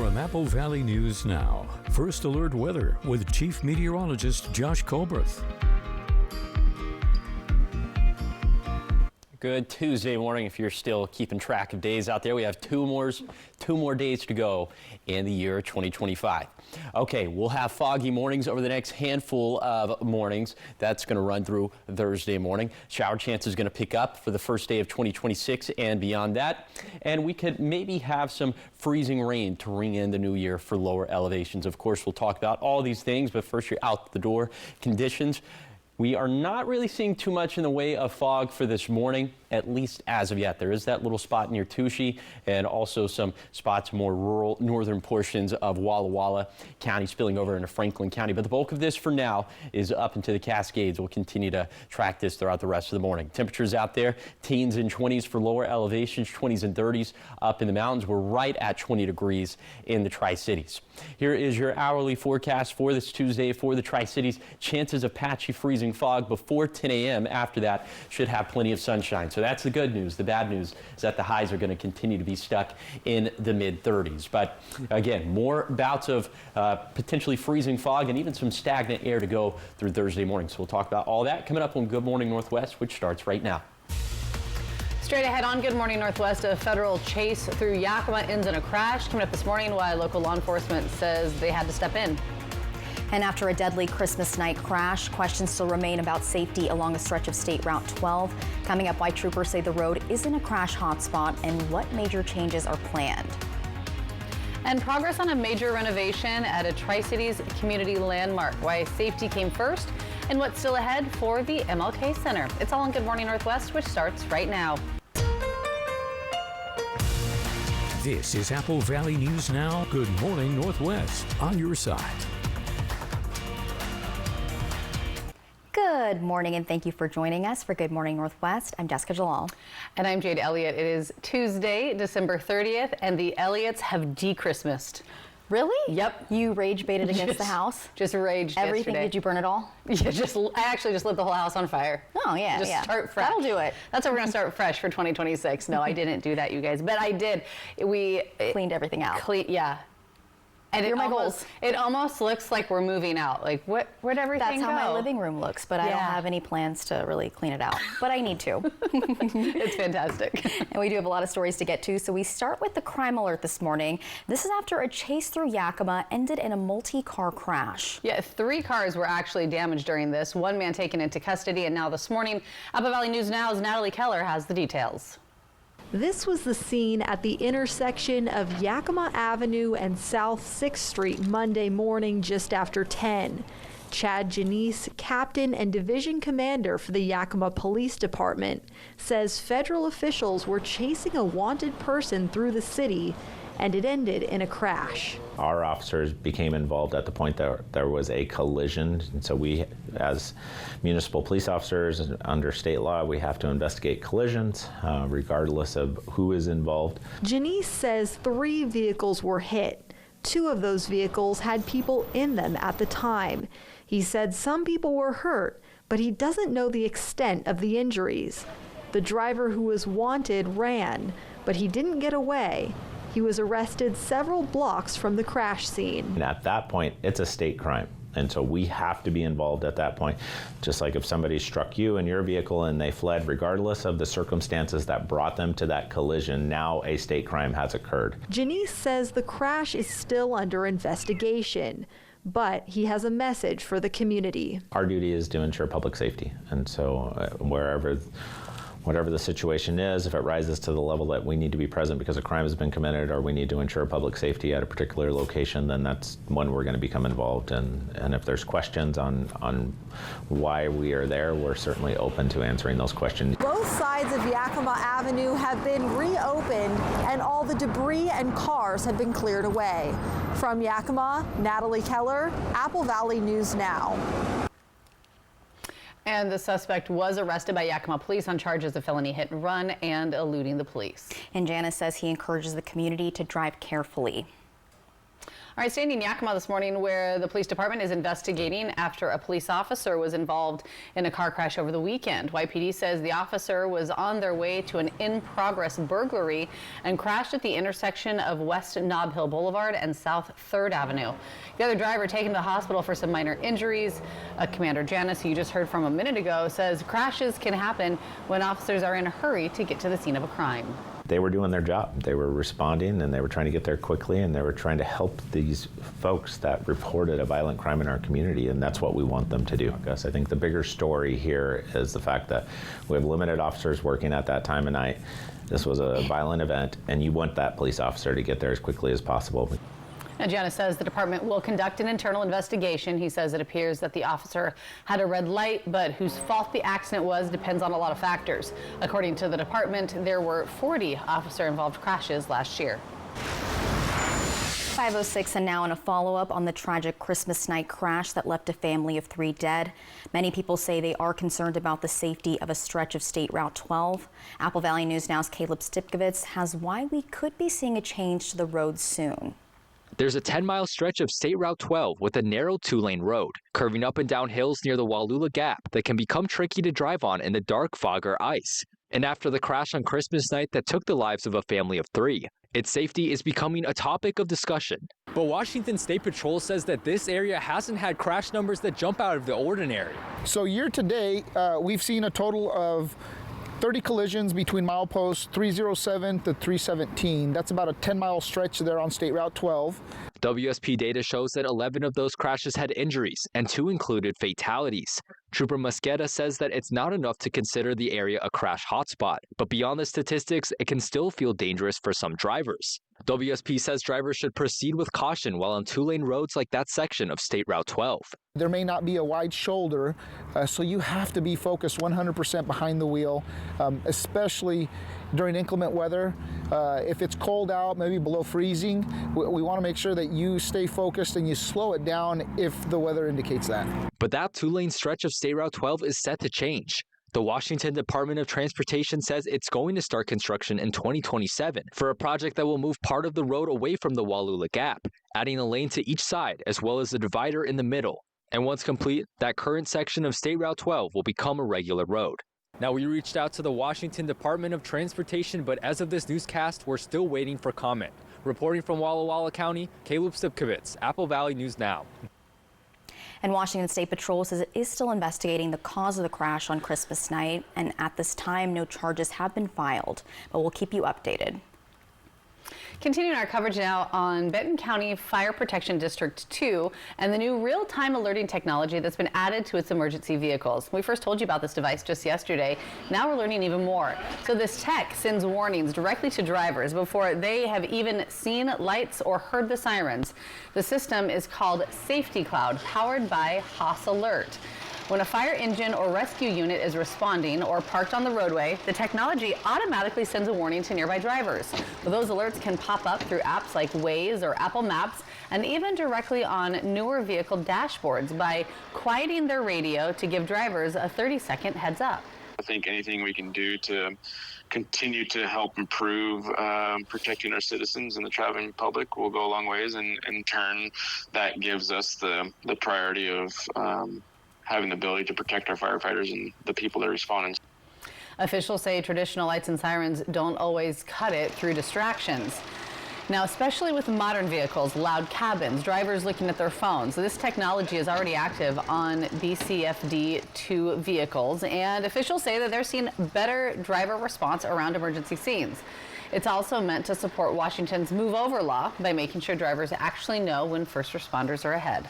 From Apple Valley News Now, First Alert Weather with Chief Meteorologist Josh Colbreth. Good Tuesday morning. If you're still keeping track of days out there, we have two more days to go in the year 2025. Okay, we'll have foggy mornings over the next handful of mornings. That's going to run through Thursday morning. Shower chance is going to pick up for the first day of 2026 and beyond that. And we could maybe have some freezing rain to ring in the new year for lower elevations. Of course, we'll talk about all these things, but first, your out the door conditions. We are not really seeing too much in the way of fog for this morning, at least as of yet. There is that little spot near Touchy and also some spots more rural northern portions of Walla Walla County spilling over into Franklin County. But the bulk of this for now is up into the Cascades. We'll continue to track this throughout the rest of the morning. Temperatures out there, teens and 20s for lower elevations, 20s and 30s up in the mountains. We're right at 20 degrees in the Tri-Cities. Here is your hourly forecast for this Tuesday for the Tri-Cities. Chances of patchy freezing fog before 10 a.m. After that, should have plenty of sunshine. So that's the good news. The bad news is that the highs are going to continue to be stuck in the mid-30s. But again, more bouts of potentially freezing fog and even some stagnant air to go through Thursday morning. So we'll talk about all that coming up on Good Morning Northwest, which starts right now. Straight ahead on Good Morning Northwest, a federal chase through Yakima ends in a crash. Coming up this morning, why local law enforcement says they had to step in. And after a deadly Christmas night crash, questions still remain about safety along a stretch of State Route 12. Coming up, why troopers say the road isn't a crash hotspot and what major changes are planned. And progress on a major renovation at a Tri-Cities community landmark. Why safety came first and what's still ahead for the MLK Center. It's all on Good Morning Northwest, which starts right now. This is Apple Valley News Now. Good Morning Northwest on your side. Good morning and thank you for joining us for Good Morning Northwest. I'm Jessica Jalal. And I'm Jade Elliott. It is Tuesday, December 30th, and the Elliots have de-Christmased. Really? Yep. You rage baited against the house? Just raged Everything? yesterday. Did you burn it all? Yeah, I actually just lit the whole house on fire. Oh, yeah, Just yeah. start fresh. That'll do it. That's how we're going to start fresh for 2026. No, I didn't do that, you guys. But I did. We cleaned everything out. Yeah. And You're my goals. It almost looks like we're moving out. Like, where'd everything That's go? how my living room looks, but I don't have any plans to really clean it out. But I need to. It's fantastic. And we do have a lot of stories to get to, so we start with the crime alert this morning. This is after a chase through Yakima ended in a multi-car crash. Yeah, 3 cars were actually damaged during this. 1 man taken into custody, and now this morning, Apple Valley News Now's Natalie Keller has the details. This was the scene at the intersection of Yakima Avenue and South 6th Street Monday morning just after 10. Chad Janice, captain and division commander for the Yakima Police Department, says federal officials were chasing a wanted person through the city and it ended in a crash. Our officers became involved at the point that there was a collision, and so we, as municipal police officers under state law, we have to investigate collisions regardless of who is involved. Janice says 3 vehicles were hit. 2 of those vehicles had people in them at the time. He said some people were hurt, but he doesn't know the extent of the injuries. The driver who was wanted ran, but he didn't get away. He was arrested several blocks from the crash scene. And at that point, it's a state crime. And so we have to be involved at that point. Just like if somebody struck you in your vehicle and they fled, regardless of the circumstances that brought them to that collision, now a state crime has occurred. Janice says the crash is still under investigation, but he has a message for the community. Our duty is to ensure public safety. And so whatever the situation is, if it rises to the level that we need to be present because a crime has been committed or we need to ensure public safety at a particular location, then that's when we're going to become involved. And if there's questions on why we are there, we're certainly open to answering those questions. Both sides of Yakima Avenue have been reopened and all the debris and cars have been cleared away. From Yakima, Natalie Keller, Apple Valley News Now. And the suspect was arrested by Yakima police on charges of felony hit and run and eluding the police. And Janice says he encourages the community to drive carefully. All right, staying in Yakima this morning, where the police department is investigating after a police officer was involved in a car crash over the weekend. YPD says the officer was on their way to an in-progress burglary and crashed at the intersection of West Nob Hill Boulevard and South 3rd Avenue. The other driver taken to the hospital for some minor injuries. Commander Janice, who you just heard from a minute ago, says crashes can happen when officers are in a hurry to get to the scene of a crime. They were doing their job. They were responding, and they were trying to get there quickly, and they were trying to help these folks that reported a violent crime in our community, and that's what we want them to do. I think the bigger story here is the fact that we have limited officers working at that time of night. This was a violent event, and you want that police officer to get there as quickly as possible. And Janice says the department will conduct an internal investigation. He says it appears that the officer had a red light, but whose fault the accident was depends on a lot of factors. According to the department, there were 40 officer-involved crashes last year. 5:06 and now in a follow-up on the tragic Christmas night crash that left a family of 3 dead. Many people say they are concerned about the safety of a stretch of State Route 12. Apple Valley News Now's Caleb Stipkovitz has why we could be seeing a change to the road soon. There's a 10-mile stretch of State Route 12 with a narrow 2-lane road, curving up and down hills near the Wallula Gap that can become tricky to drive on in the dark fog or ice. And after the crash on Christmas night that took the lives of a family of 3, its safety is becoming a topic of discussion. But Washington State Patrol says that this area hasn't had crash numbers that jump out of the ordinary. So year to date, we've seen a total of 30 collisions between mileposts 307 to 317. That's about a 10-mile stretch there on State Route 12. WSP data shows that 11 of those crashes had injuries, and 2 included fatalities. Trooper Mosqueda says that it's not enough to consider the area a crash hotspot, but beyond the statistics, it can still feel dangerous for some drivers. WSP says drivers should proceed with caution while on 2-lane roads like that section of State Route 12. There may not be a wide shoulder, so you have to be focused 100% behind the wheel, especially during inclement weather. If it's cold out, maybe below freezing, we want to make sure that you stay focused and you slow it down if the weather indicates that. But that 2-lane stretch of State Route 12 is set to change. The Washington Department of Transportation says it's going to start construction in 2027 for a project that will move part of the road away from the Wallula Gap, adding a lane to each side as well as a divider in the middle. And once complete, that current section of State Route 12 will become a regular road. Now, we reached out to the Washington Department of Transportation, but as of this newscast, we're still waiting for comment. Reporting from Walla Walla County, Caleb Stipkovitz, Apple Valley News Now. And Washington State Patrol says it is still investigating the cause of the crash on Christmas night, and at this time, no charges have been filed, but we'll keep you updated. Continuing our coverage now on Benton County Fire Protection District 2 and the new real-time alerting technology that's been added to its emergency vehicles. We first told you about this device just yesterday. Now we're learning even more. So this tech sends warnings directly to drivers before they have even seen lights or heard the sirens. The system is called Safety Cloud, powered by Haas Alert. When a fire engine or rescue unit is responding or parked on the roadway, the technology automatically sends a warning to nearby drivers. Those alerts can pop up through apps like Waze or Apple Maps, and even directly on newer vehicle dashboards by quieting their radio to give drivers a 30-second heads up. I think anything we can do to continue to help improve protecting our citizens and the traveling public will go a long ways, and in turn that gives us the priority of having the ability to protect our firefighters and the people that are responding. Officials say traditional lights and sirens don't always cut it through distractions. Now, especially with modern vehicles, loud cabins, drivers looking at their phones. This technology is already active on BCFD2 vehicles, and officials say that they're seeing better driver response around emergency scenes. It's also meant to support Washington's Move Over law by making sure drivers actually know when first responders are ahead.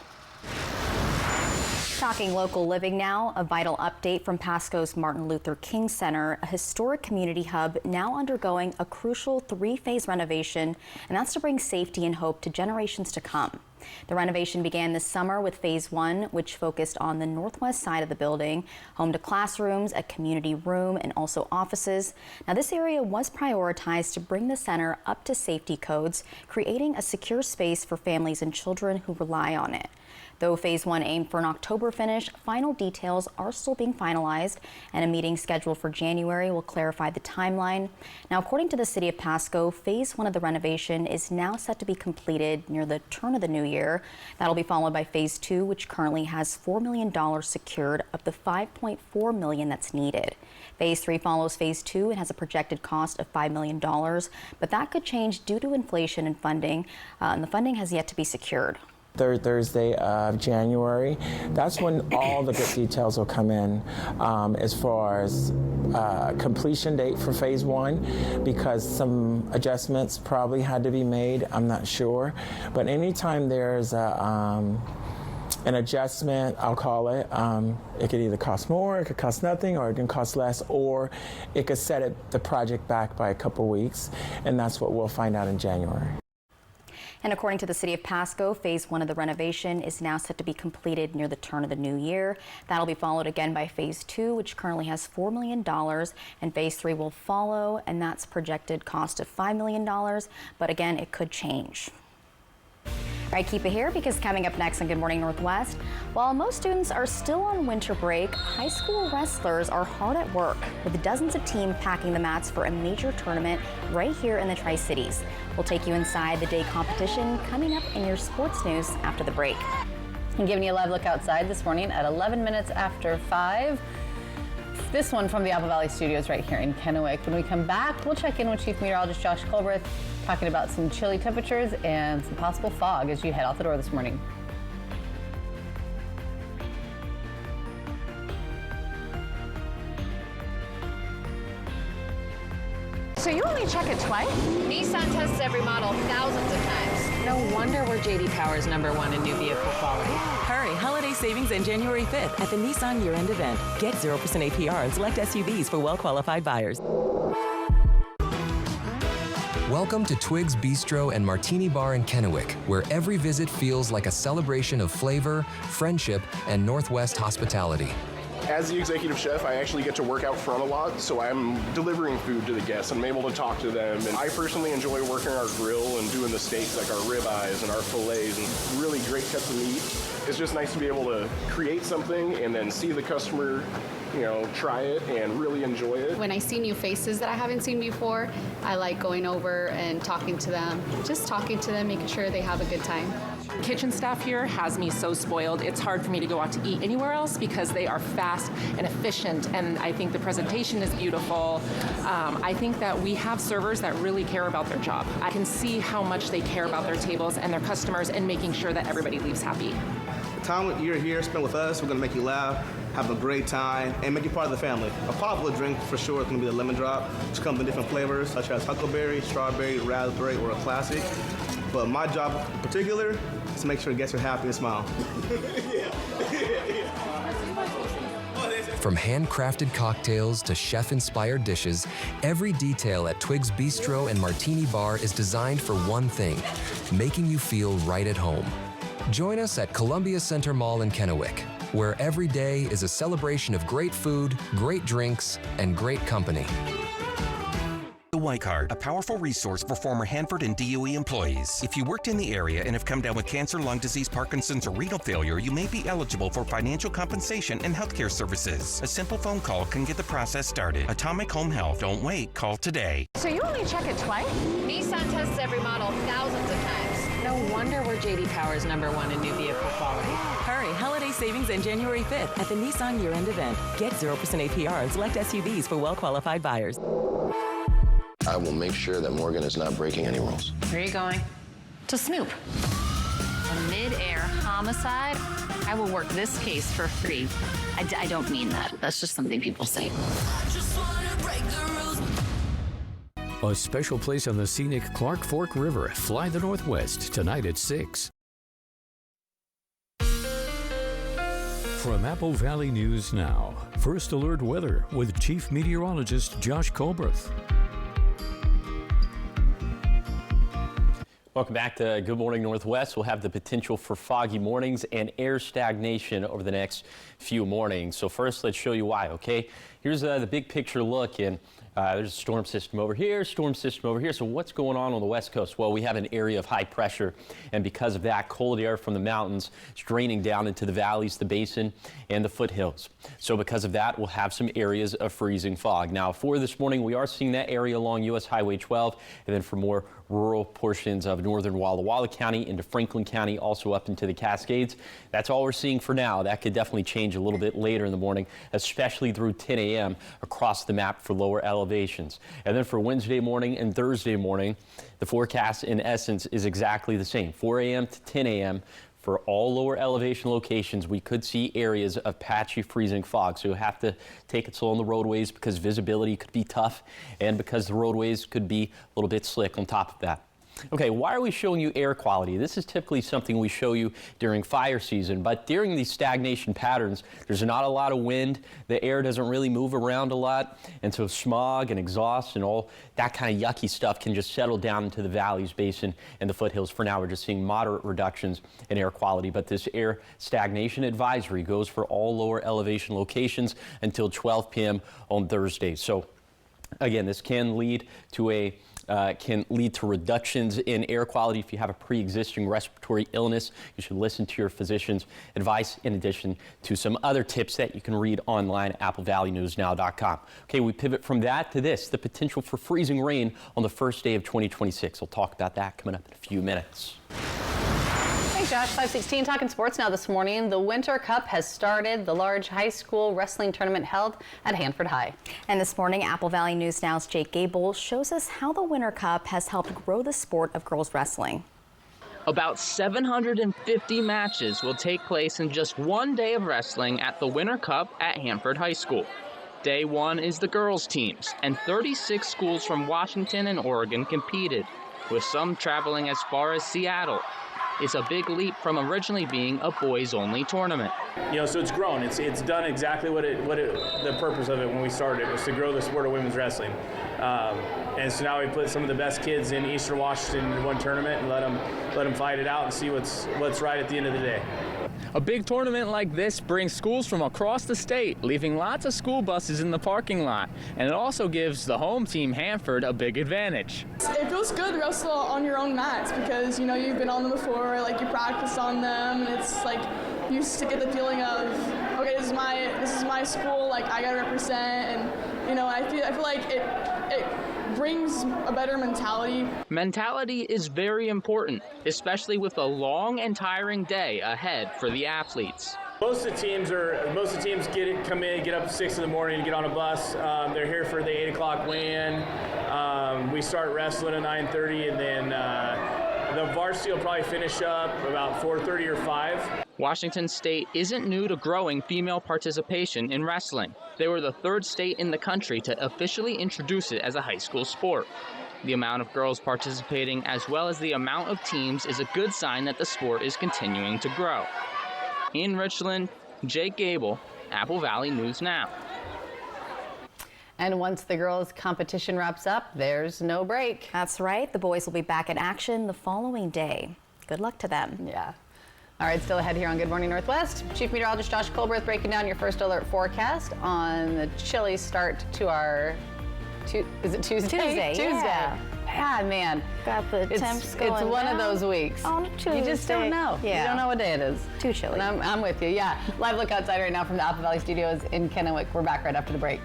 Talking local living now, a vital update from Pasco's Martin Luther King Center, a historic community hub now undergoing a crucial 3-phase renovation, and that's to bring safety and hope to generations to come. The renovation began this summer with Phase 1, which focused on the northwest side of the building, home to classrooms, a community room, and also offices. Now, this area was prioritized to bring the center up to safety codes, creating a secure space for families and children who rely on it. Though Phase 1 aimed for an October finish, final details are still being finalized, and a meeting scheduled for January will clarify the timeline. Now, according to the City of Pasco, Phase 1 of the renovation is now set to be completed near the turn of the new year. That'll be followed by Phase 2, which currently has $4 million secured of the $5.4 million that's needed. Phase 3 follows Phase 2 and has a projected cost of $5 million, but that could change due to inflation and funding, and the funding has yet to be secured. Third Thursday of January, that's when all the good details will come in as far as completion date for Phase 1, because some adjustments probably had to be made. I'm not sure, but anytime there's an adjustment, I'll call it, it could either cost more, it could cost nothing, or it can cost less, or it could set the project back by a couple weeks, and that's what we'll find out in January. And according to the City of Pasco, Phase 1 of the renovation is now set to be completed near the turn of the new year. That'll be followed again by Phase 2, which currently has $4 million, and Phase 3 will follow, and that's projected cost of $5 million, but again, it could change. All right, keep it here, because coming up next on Good Morning Northwest, while most students are still on winter break, high school wrestlers are hard at work, with dozens of teams packing the mats for a major tournament right here in the Tri-Cities. We'll take you inside the day competition coming up in your sports news after the break. And giving you a live look outside this morning at 11 minutes after 5. This one from the Apple Valley Studios right here in Kennewick. When we come back, we'll check in with Chief Meteorologist Josh Colbreth, talking about some chilly temperatures and some possible fog as you head out the door this morning. So you only check it twice? Nissan tests every model thousands of times. No wonder we're J.D. Power's #1 in new vehicle quality. Hurry, holiday savings end January 5th at the Nissan year-end event. Get 0% APR on select SUVs for well-qualified buyers. Welcome to Twig's Bistro and Martini Bar in Kennewick, where every visit feels like a celebration of flavor, friendship, and Northwest hospitality. As the executive chef, I actually get to work out front a lot, so I'm delivering food to the guests. I'm able to talk to them, and I personally enjoy working our grill and doing the steaks like our ribeyes and our fillets and really great cuts of meat. It's just nice to be able to create something and then see the customer, try it and really enjoy it. When I see new faces that I haven't seen before, I like going over and talking to them, making sure they have a good time. Kitchen staff here has me so spoiled. It's hard for me to go out to eat anywhere else because they are fast and efficient, and I think the presentation is beautiful. I think that we have servers that really care about their job. I can see how much they care about their tables and their customers and making sure that everybody leaves happy. The time you're here spent with us, we're going to make you laugh, have a great time, and make you part of the family. A popular drink for sure is going to be the lemon drop, which comes in different flavors such as huckleberry, strawberry, raspberry, or a classic. But my job in particular is to make sure guests are happy and smile. From handcrafted cocktails to chef-inspired dishes, every detail at Twig's Bistro and Martini Bar is designed for one thing, making you feel right at home. Join us at Columbia Center Mall in Kennewick, where every day is a celebration of great food, great drinks, and great company. The Y Card, a powerful resource for former Hanford and DOE employees. If you worked in the area and have come down with cancer, lung disease, Parkinson's, or renal failure, you may be eligible for financial compensation and healthcare services. A simple phone call can get the process started. Atomic Home Health. Don't wait. Call today. So you only check it twice? Nissan tests every model thousands of times. No wonder we're J.D. Power's #1 in new vehicle quality. Hurry, holiday savings end January 5th at the Nissan year-end event. Get 0% APR on select SUVs for well-qualified buyers. I will make sure that Morgan is not breaking any rules. Where are you going? To Snoop. A mid-air homicide? I will work this case for free. I don't mean that. That's just something people say. A special place on the scenic Clark Fork River. Fly the Northwest tonight at 6. From Apple Valley News Now, First Alert Weather with Chief Meteorologist Josh Colbreth. Welcome back to Good Morning Northwest. We'll have the potential for foggy mornings and air stagnation over the next few mornings. So first, let's show you why, okay? Here's the big picture look, and there's a storm system over here, storm system over here. So what's going on the West Coast? Well, we have an area of high pressure, and because of that, cold air from the mountains is draining down into the valleys, the basin, and the foothills. So because of that, we'll have some areas of freezing fog. Now, for this morning, we are seeing that area along U.S. Highway 12, and then for more rural portions of northern Walla Walla County into Franklin County, also up into the Cascades. That's all we're seeing for now. That could definitely change a little bit later in the morning, especially through 10 a.m. across the map for lower elevations. And then for Wednesday morning and Thursday morning, the forecast in essence is exactly the same. 4 a.m. to 10 a.m. For all lower elevation locations, we could see areas of patchy freezing fog. So you'll have to take it slow on the roadways because visibility could be tough and because the roadways could be a little bit slick on top of that. Okay, why are we showing you air quality? This is typically something we show you during fire season, but during these stagnation patterns, there's not a lot of wind. The air doesn't really move around a lot, and so smog and exhaust and all that kind of yucky stuff can just settle down into the valleys, basin, and the foothills. For now, we're just seeing moderate reductions in air quality, but this air stagnation advisory goes for all lower elevation locations until 12 p.m. on Thursday. So again, this can lead to reductions in air quality. If you have a pre-existing respiratory illness, you should listen to your physician's advice in addition to some other tips that you can read online at applevalleynewsnow.com. Okay, we pivot from that to this, the potential for freezing rain on the first day of 2026. We'll talk about that coming up in a few minutes. Thanks, Josh. 5:16, talking sports now this morning. The Winter Cup has started, the large high school wrestling tournament held at Hanford High. And this morning, Apple Valley News Now's Jake Gable shows us how the Winter Cup has helped grow the sport of girls wrestling. About 750 matches will take place in just one day of wrestling at the Winter Cup at Hanford High School. Day one is the girls' teams, and 36 schools from Washington and Oregon competed, with some traveling as far as Seattle. It's a big leap from originally being a boys-only tournament. You know, so it's grown. It's done exactly the purpose of it when we started was to grow the sport of women's wrestling. And so now we put some of the best kids in Eastern Washington in one tournament and let them fight it out and see what's right at the end of the day. A big tournament like this brings schools from across the state, leaving lots of school buses in the parking lot. And it also gives the home team, Hanford, a big advantage. It feels good to wrestle on your own mats because, you know, you've been on them before, like you practice on them, and it's like you used to get the feeling of, okay, this is my school, like I gotta represent, and you know, I feel like it brings a better mentality. Mentality is very important, especially with a long and tiring day ahead for the athletes. Most of the teams come in, get up at 6 in the morning to get on a bus. They're here for the 8 o'clock weigh-in. We start wrestling at 9:30, and then the varsity will probably finish up about 4:30 or 5. Washington State isn't new to growing female participation in wrestling. They were the third state in the country to officially introduce it as a high school sport. The amount of girls participating as well as the amount of teams is a good sign that the sport is continuing to grow. In Richland, Jake Gable, Apple Valley News Now. And once the girls' competition wraps up, there's no break. That's right. The boys will be back in action the following day. Good luck to them. Yeah. All right, still ahead here on Good Morning Northwest. Chief Meteorologist Josh Colberth breaking down your first alert forecast on the chilly start to our, is it Tuesday? Tuesday. Yeah. Ah, man. Got the temps going It's one down of those weeks. On Tuesday. You just don't know. Yeah. You don't know what day it is. Too chilly. And I'm with you, yeah. Live look outside right now from the Apple Valley Studios in Kennewick. We're back right after the break.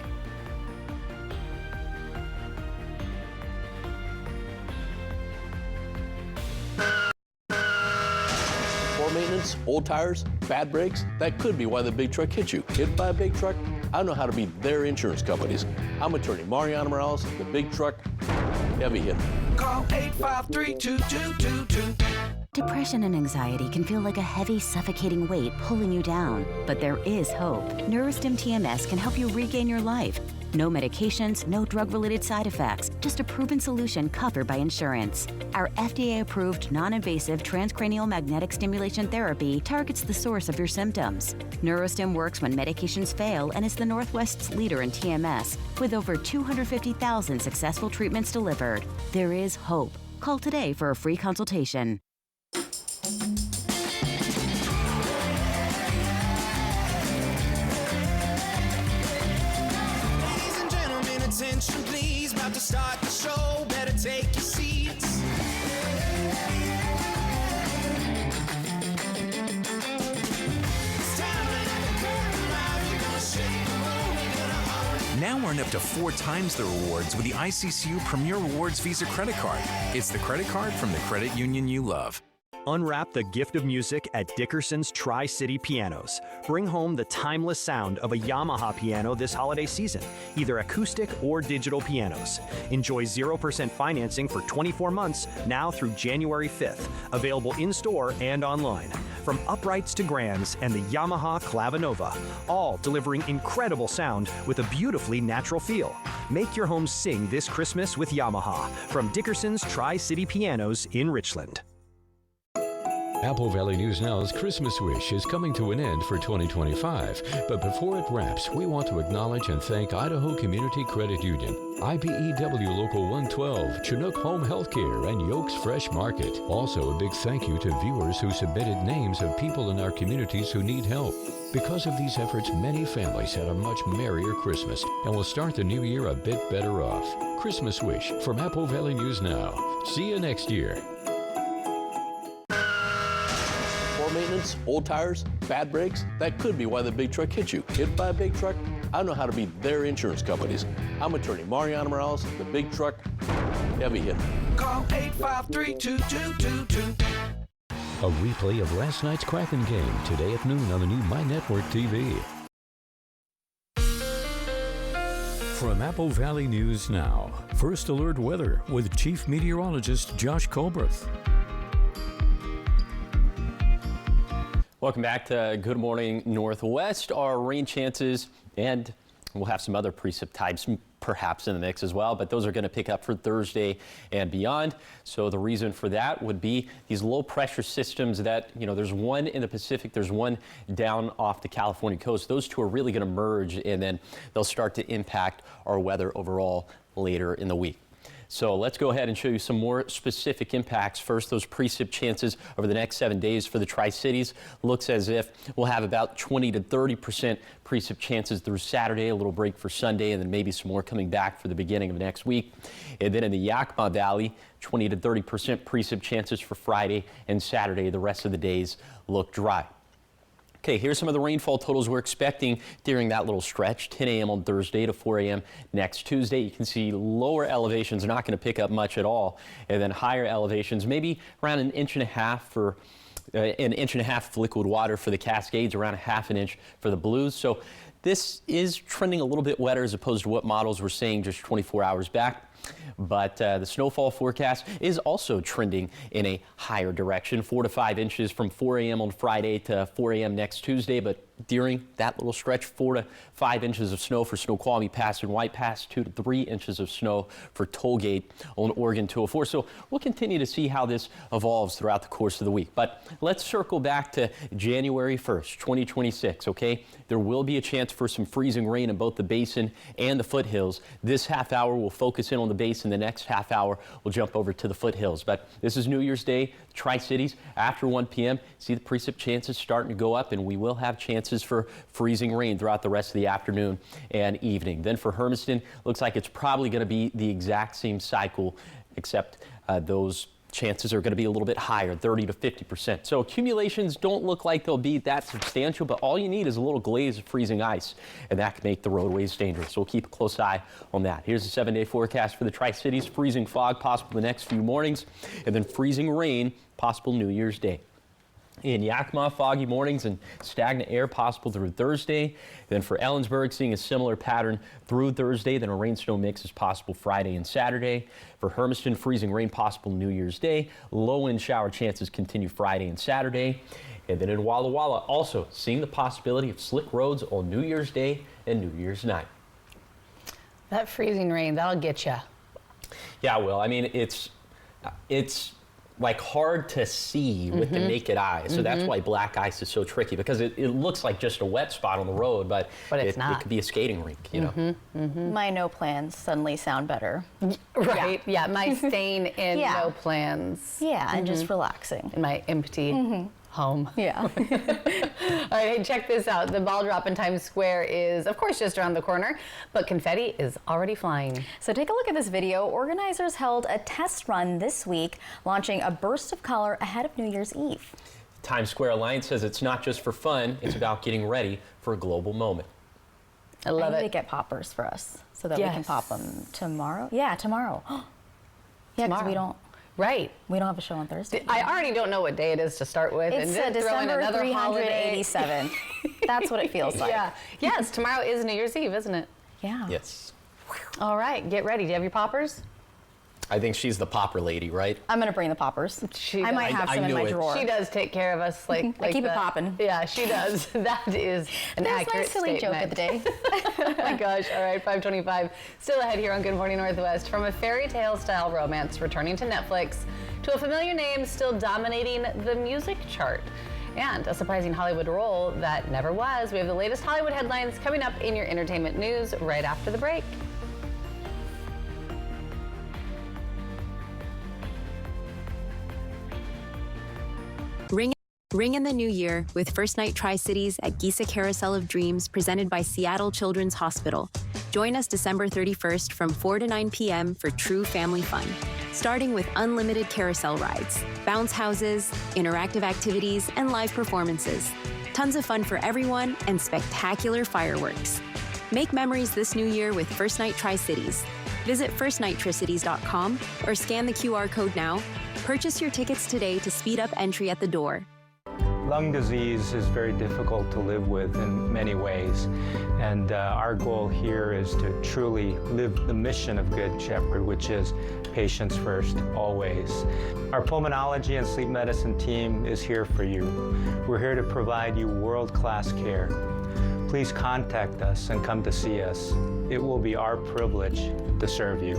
Poor maintenance, old tires, bad brakes, that could be why the big truck hit you. Hit by a big truck? I know how to be their insurance companies. I'm attorney Mariano Morales, the big truck heavy hitter. Call 853-2222. Depression and anxiety can feel like a heavy, suffocating weight pulling you down. But there is hope. Neurostim TMS can help you regain your life. No medications, no drug-related side effects, just a proven solution covered by insurance. Our FDA-approved, non-invasive transcranial magnetic stimulation therapy targets the source of your symptoms. Neurostim works when medications fail and is the Northwest's leader in TMS, with over 250,000 successful treatments delivered. There is hope. Call today for a free consultation. Attention please, about to start the show, better take your seats. Now earn up to 4 times the rewards with the ICCU Premier Rewards Visa credit card. It's the credit card from the credit union you love. Unwrap the gift of music at Dickerson's Tri-City Pianos. Bring home the timeless sound of a Yamaha piano this holiday season, either acoustic or digital pianos. Enjoy 0% financing for 24 months now through January 5th, available in-store and online. From uprights to grands and the Yamaha Clavinova, all delivering incredible sound with a beautifully natural feel. Make your home sing this Christmas with Yamaha from Dickerson's Tri-City Pianos in Richland. Apple Valley News Now's Christmas Wish is coming to an end for 2025. But before it wraps, we want to acknowledge and thank Idaho Community Credit Union, IBEW Local 112, Chinook Home Healthcare, and Yokes Fresh Market. Also, a big thank you to viewers who submitted names of people in our communities who need help. Because of these efforts, many families had a much merrier Christmas and will start the new year a bit better off. Christmas Wish from Apple Valley News Now. See you next year. Maintenance, old tires, bad brakes, that could be why the big truck hit you. Hit by a big truck? I know how to be their insurance companies. I'm attorney Mariana Morales, the big truck heavy hitter. Call 853-2222. A replay of last night's Kraken game today at noon on the new My Network TV. From Apple Valley News Now, First Alert Weather with Chief Meteorologist Josh Colbreth. Welcome back to Good Morning Northwest. Our rain chances, and we'll have some other precip types perhaps in the mix as well, but those are going to pick up for Thursday and beyond. So the reason for that would be these low pressure systems that, there's one in the Pacific, there's one down off the California coast. Those two are really going to merge, and then they'll start to impact our weather overall later in the week. So let's go ahead and show you some more specific impacts. First, those precip chances over the next 7 days for the Tri-Cities. Looks as if we'll have about 20 to 30% precip chances through Saturday, a little break for Sunday, and then maybe some more coming back for the beginning of next week. And then in the Yakima Valley, 20 to 30% precip chances for Friday and Saturday. The rest of the days look dry. Okay, here's some of the rainfall totals we're expecting during that little stretch, 10 a.m. on Thursday to 4 a.m. next Tuesday. You can see lower elevations are not going to pick up much at all, and then higher elevations, maybe around an inch and a half for an inch and a half of liquid water for the Cascades, around a half an inch for the Blues. So this is trending a little bit wetter as opposed to what models were saying just 24 hours back. But the snowfall forecast is also trending in a higher direction, 4 to 5 inches from 4 a.m. on Friday to 4 a.m. next Tuesday. But during that little stretch, 4 to 5 inches of snow for Snoqualmie Pass and White Pass, 2 to 3 inches of snow for Tollgate on Oregon 204. So we'll continue to see how this evolves throughout the course of the week. But let's circle back to January 1st, 2026, okay? There will be a chance for some freezing rain in both the basin and the foothills. This half hour will focus in on the basin. The next half hour we'll jump over to the foothills. But this is New Year's Day, Tri-Cities, after 1 p.m. See the precip chances starting to go up, and we will have chances for freezing rain throughout the rest of the afternoon and evening. Then for Hermiston, looks like it's probably going to be the exact same cycle, except those chances are going to be a little bit higher, 30 to 50%. So accumulations don't look like they'll be that substantial, but all you need is a little glaze of freezing ice, and that can make the roadways dangerous. So we'll keep a close eye on that. Here's the 7-day forecast for the Tri-Cities. Freezing fog possible the next few mornings, and then freezing rain possible New Year's Day. In Yakima, foggy mornings and stagnant air possible through Thursday. Then for Ellensburg, seeing a similar pattern through Thursday. Then a rain-snow mix is possible Friday and Saturday. For Hermiston, freezing rain possible New Year's Day. Low-end shower chances continue Friday and Saturday. And then in Walla Walla, also seeing the possibility of slick roads on New Year's Day and New Year's night. That freezing rain, that'll get you. Yeah, well, I mean, it's like hard to see with the naked eye. So that's why black ice is so tricky, because it looks like just a wet spot on the road, but it's not. It could be a skating rink, you know. My no plans suddenly sound better. Right. Yeah. My staying in Yeah. no plans. Yeah, and just relaxing. In my empty home. Yeah. All right, hey, check this out. The ball drop in Times Square is, of course, just around the corner, but confetti is already flying. So take a look at this video. Organizers held a test run this week, launching a burst of color ahead of New Year's Eve. Times Square Alliance says it's not just for fun, it's about getting ready for a global moment. I love need it. to get poppers for us so that we can pop them tomorrow. Yeah, tomorrow. Yeah, because Tomorrow. we don't. Right. We don't have a show on Thursday. I already don't know what day it is to start with. It's and then throw in December another holiday. 387. That's what it feels like. Yeah. Yes, tomorrow is New Year's Eve, isn't it? Yeah. Yes. All right, get ready. Do you have your poppers? I think she's the popper lady, right? I'm going to bring the poppers. I might have I some in knew my it. drawer. She does take care of us like I keep it that. popping. Yeah, she does. That is an There's accurate my silly joke of the day. oh my gosh. All right, 5:25. Still ahead here on Good Morning Northwest. From a fairy tale style romance returning to Netflix to a familiar name still dominating the music chart. And a surprising Hollywood role that never was. We have the latest Hollywood headlines coming up in your entertainment news right after the break. Ring in the new year with First Night Tri-Cities at Giza Carousel of Dreams, presented by Seattle Children's Hospital. Join us December 31st from 4 to 9 p.m. for true family fun. Starting with unlimited carousel rides, bounce houses, interactive activities, and live performances. Tons of fun for everyone and spectacular fireworks. Make memories this new year with First Night Tri-Cities. Visit firstnighttricities.com or scan the QR code now. Purchase your tickets today to speed up entry at the door. Lung disease is very difficult to live with in many ways, and our goal here is to truly live the mission of Good Shepherd, which is patients first, always. Our pulmonology and sleep medicine team is here for you. We're here to provide you world-class care. Please contact us and come to see us. It will be our privilege to serve you.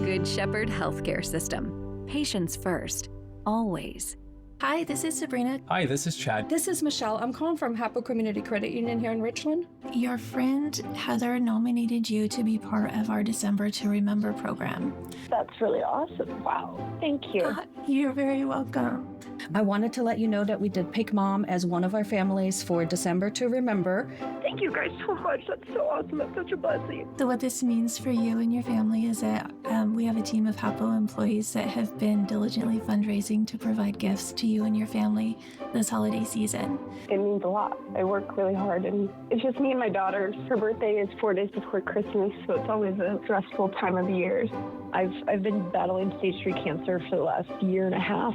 Good Shepherd Healthcare System. Patients first, always. Hi, this is Sabrina. Hi, this is Chad. This is Michelle. I'm calling from Hapo Community Credit Union here in Richland. Your friend Heather nominated you to be part of our December to Remember program. That's really awesome. Wow. Thank you. You're very welcome. I wanted to let you know that we did pick Mom as one of our families for December to Remember. Thank you guys so much. That's so awesome. That's such a blessing. So what this means for you and your family is that we have a team of Hapo employees that have been diligently fundraising to provide gifts to you and your family this holiday season. It means a lot. I work really hard, and it's just me and my daughter. Her birthday is 4 days before Christmas, so it's always a stressful time of year. I've been battling stage 3 cancer for the last year and a half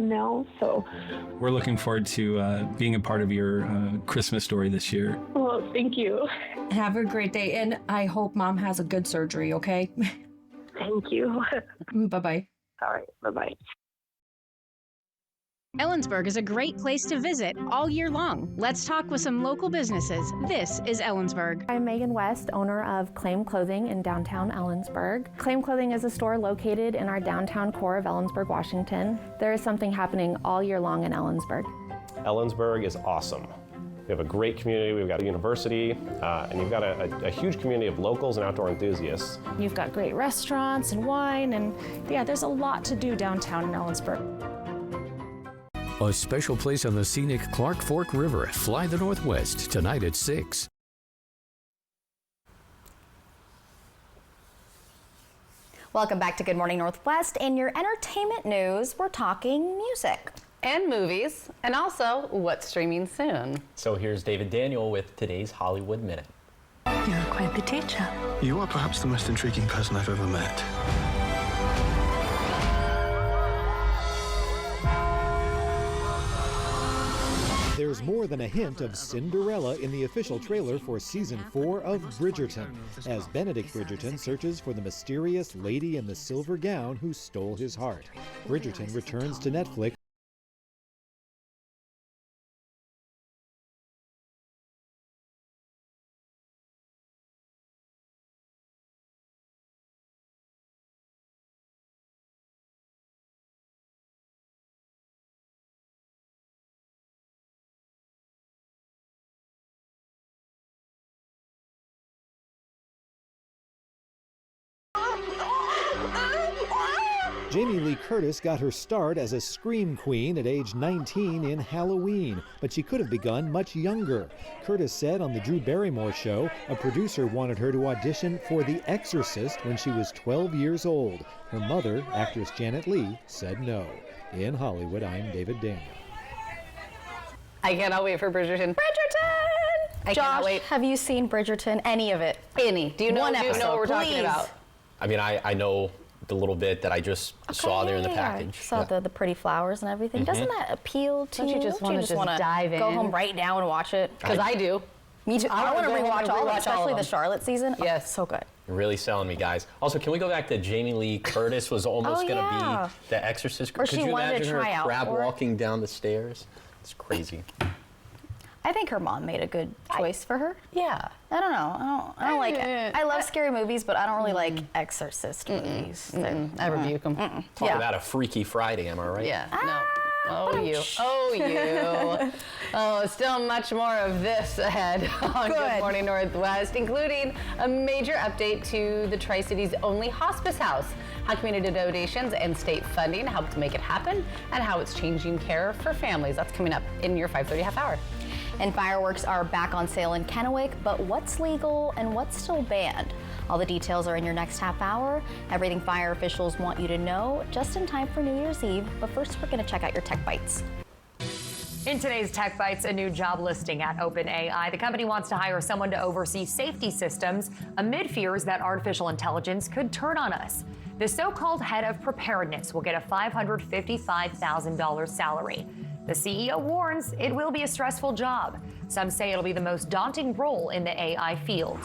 now, so. We're looking forward to being a part of your Christmas story this year. Well, thank you. Have a great day, and I hope Mom has a good surgery, okay? Thank you. Bye-bye. All right, bye-bye. Ellensburg is a great place to visit all year long. Let's talk with some local businesses. This is Ellensburg. I'm Megan West, owner of Claim Clothing in downtown Ellensburg. Claim Clothing is a store located in our downtown core of Ellensburg, Washington. There is something happening all year long in Ellensburg. Ellensburg is awesome. We have a great community, we've got a university, and you've got a huge community of locals and outdoor enthusiasts. You've got great restaurants and wine, and yeah, there's a lot to do downtown in Ellensburg. A special place on the scenic Clark Fork River. Fly the Northwest tonight at 6. Welcome back to Good Morning Northwest. In your entertainment news, we're talking music. And movies, and also what's streaming soon. So here's David Daniel with today's Hollywood Minute. You're quite the teacher. You are perhaps the most intriguing person I've ever met. There's more than a hint of Cinderella in the official trailer for Season 4 of Bridgerton, as Benedict Bridgerton searches for the mysterious lady in the silver gown who stole his heart. Bridgerton returns to Netflix Jamie Lee Curtis got her start as a scream queen at age 19 in Halloween, but she could have begun much younger. Curtis said on the Drew Barrymore show, a producer wanted her to audition for The Exorcist when she was 12 years old. Her mother, actress Janet Leigh, said no. In Hollywood, I'm David Daniel. I cannot wait for Bridgerton. I Josh, cannot wait. have you seen Bridgerton? Any of it? Any. Do you know what we're talking about? I mean, I know the little bit that I just saw there in the package. Saw the pretty flowers and everything. Doesn't that appeal to Don't you just want to dive in? Go home right now and watch it? Because I do. Me too. I want to rewatch all of it, especially the Charlotte season. Yes. So good. You're really selling me, guys. Also, can we go back to Jamie Lee Curtis was almost going to be the Exorcist? Or she wanted to try out crab for it. walking down the stairs? It's crazy. I think her mom made a good choice for her. Yeah. I don't know. I don't like it. I love scary movies, but I don't really like Exorcist movies. I rebuke them. Talk about a Freaky Friday, am I right? Yeah. No. Oh, you. Oh, you. Oh, still much more of this ahead on Good Morning Northwest, including a major update to the Tri-Cities' only hospice house, how community donations and state funding helped make it happen, and how it's changing care for families. That's coming up in your 5:30 half hour. And fireworks are back on sale in Kennewick, but what's legal and what's still banned? All the details are in your next half hour. Everything fire officials want you to know just in time for New Year's Eve. But first, we're going to check out your Tech Bites. In today's Tech Bites, a new job listing at OpenAI. The company wants to hire someone to oversee safety systems amid fears that artificial intelligence could turn on us. The so-called head of preparedness will get a $555,000 salary. The CEO warns it will be a stressful job. Some say it'll be the most daunting role in the AI field.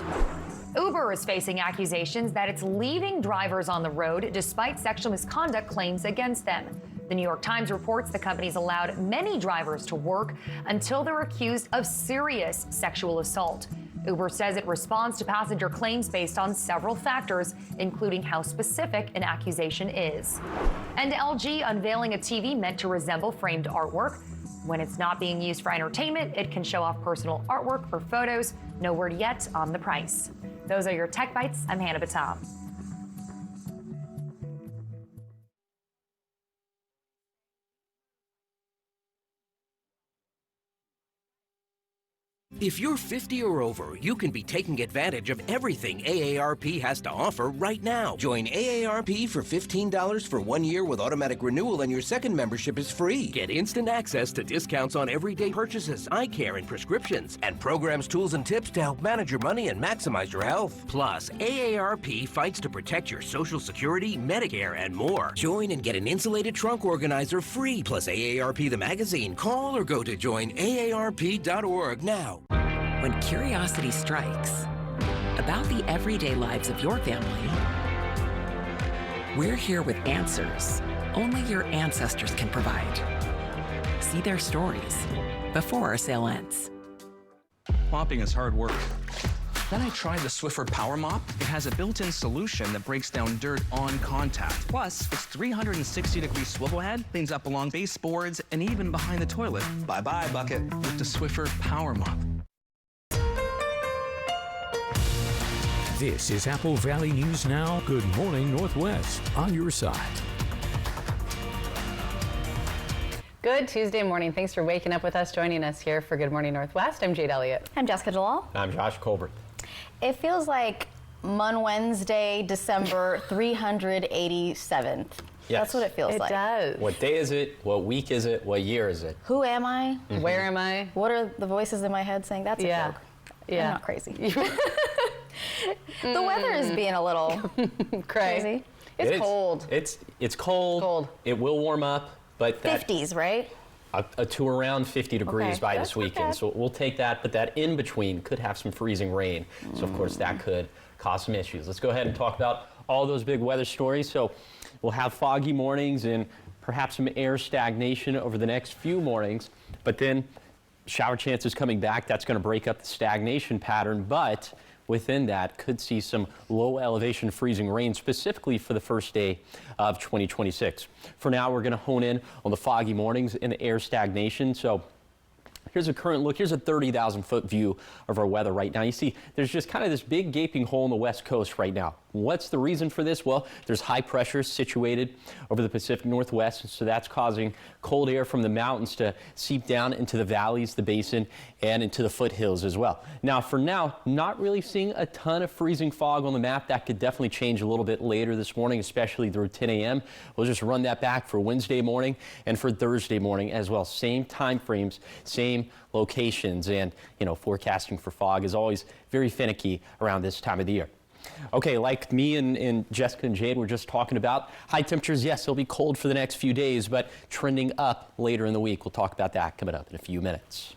Uber is facing accusations that it's leaving drivers on the road despite sexual misconduct claims against them. The New York Times reports the company's allowed many drivers to work until they're accused of serious sexual assault. Uber says it responds to passenger claims based on several factors, including how specific an accusation is. And LG unveiling a TV meant to resemble framed artwork. When it's not being used for entertainment, it can show off personal artwork or photos. No word yet on the price. Those are your Tech Bites. I'm Hannah Batam. If you're 50 or over, you can be taking advantage of everything AARP has to offer right now. Join AARP for $15 for 1 year with automatic renewal, and your second membership is free. Get instant access to discounts on everyday purchases, eye care, and prescriptions, and programs, tools, and tips to help manage your money and maximize your health. Plus, AARP fights to protect your Social Security, Medicare, and more. Join and get an insulated trunk organizer free, plus AARP the magazine. Call or go to joinaarp.org now. When curiosity strikes about the everyday lives of your family, we're here with answers only your ancestors can provide. See their stories before our sale ends. Mopping is hard work. Then I tried the Swiffer Power Mop. It has a built-in solution that breaks down dirt on contact. Plus, its 360-degree swivel head cleans up along baseboards and even behind the toilet. Bye-bye, bucket. With the Swiffer Power Mop. This is Apple Valley News Now. Good morning, Northwest. On your side. Good Tuesday morning. Thanks for waking up with us, joining us here for Good Morning Northwest. I'm Jade Elliott. I'm Jessica Jalal. I'm Josh Colbert. It feels like Mon Wednesday, December 387th. Yes. That's what it feels like. It does. What day is it? What week is it? What year is it? Who am I? Mhm. Where am I? What are the voices in my head saying? That's a joke. Yeah. I'm not crazy. The weather is being a little crazy. It's cold. It's cold. It will warm up, but that 50s, right? to around 50 degrees Okay, by that's this not weekend. bad. So we'll take that, but that in between could have some freezing rain. So of course that could cause some issues. Let's go ahead and talk about all those big weather stories. So we'll have foggy mornings and perhaps some air stagnation over the next few mornings, but then shower chances coming back. That's going to break up the stagnation pattern, but within that could see some low elevation freezing rain specifically for the first day of 2026. For now, we're going to hone in on the foggy mornings and the air stagnation. So here's a current look. Here's a 30,000 foot view of our weather right now. You see there's just kind of this big gaping hole in the west coast right now. What's the reason for this? Well, there's high pressure situated over the Pacific Northwest, so that's causing cold air from the mountains to seep down into the valleys, the basin, and into the foothills as well. Now, for now, not really seeing a ton of freezing fog on the map. That could definitely change a little bit later this morning, especially through 10 a.m. We'll just run that back for Wednesday morning and for Thursday morning as well. Same time frames, same locations, and, you know, forecasting for fog is always very finicky around this time of the year. Okay, like me and Jessica and Jade were just talking about, high temperatures, yes, it'll be cold for the next few days, but trending up later in the week. We'll talk about that coming up in a few minutes.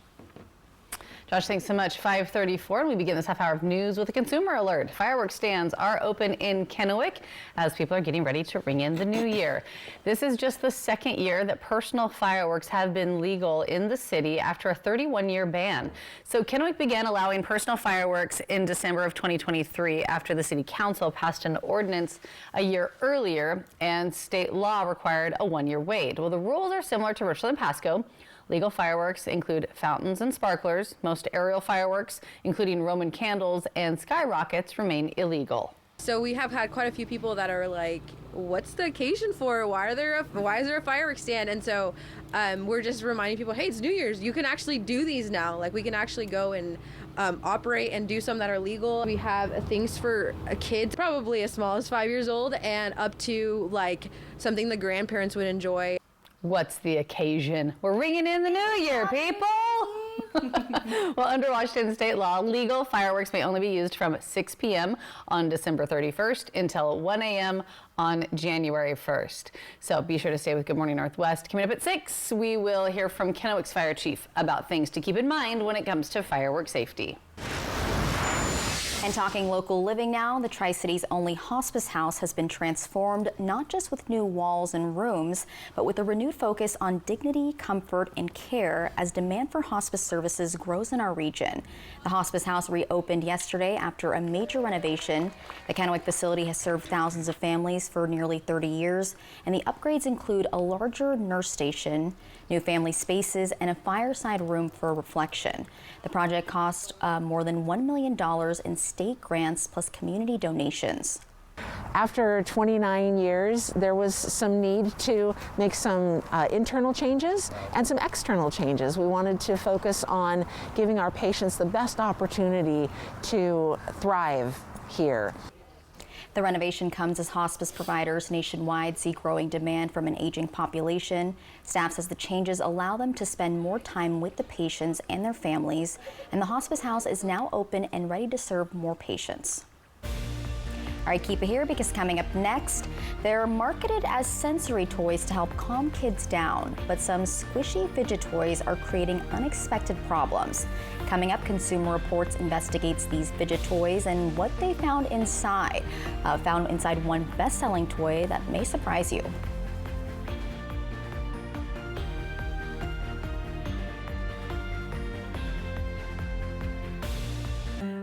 Josh, thanks so much. 5:34, and we begin this half hour of news with a consumer alert. Fireworks stands are open in Kennewick as people are getting ready to ring in the new year. This is just the second year that personal fireworks have been legal in the city after a 31-year ban. So Kennewick began allowing personal fireworks in December of 2023 after the city council passed an ordinance a year earlier and state law required a 1-year wait. Well, the rules are similar to Richland and Pasco. Legal fireworks include fountains and sparklers. Most aerial fireworks, including Roman candles and skyrockets, remain illegal. So we have had quite a few people that are like, what's the occasion for? Why is there a fireworks stand? And so we're just reminding people, hey, it's New Year's. You can actually do these now. Like, we can actually go and operate and do some that are legal. We have things for kids, probably as small as 5 years old, and up to like something the grandparents would enjoy. What's the occasion? We're ringing in the new year, people! Well, under Washington state law, legal fireworks may only be used from 6 p.m. on December 31st until 1 a.m. on January 1st. So be sure to stay with Good Morning Northwest. Coming up at 6, we will hear from Kennewick's fire chief about things to keep in mind when it comes to firework safety. And talking local living now, the Tri-Cities' only hospice house has been transformed, not just with new walls and rooms, but with a renewed focus on dignity, comfort, and care as demand for hospice services grows in our region. The hospice house reopened yesterday after a major renovation. The Kennewick facility has served thousands of families for nearly 30 years, and the upgrades include a larger nurse station, new family spaces, and a fireside room for reflection. The project cost more than $1 million in state grants plus community donations. After 29 years, there was some need to make some internal changes and some external changes. We wanted to focus on giving our patients the best opportunity to thrive here. The renovation comes as hospice providers nationwide see growing demand from an aging population. Staff says the changes allow them to spend more time with the patients and their families, and the hospice house is now open and ready to serve more patients. All right, keep it here because coming up next, they're marketed as sensory toys to help calm kids down, but some squishy fidget toys are creating unexpected problems. Coming up, Consumer Reports investigates these fidget toys and what they found inside. Found inside one best-selling toy that may surprise you.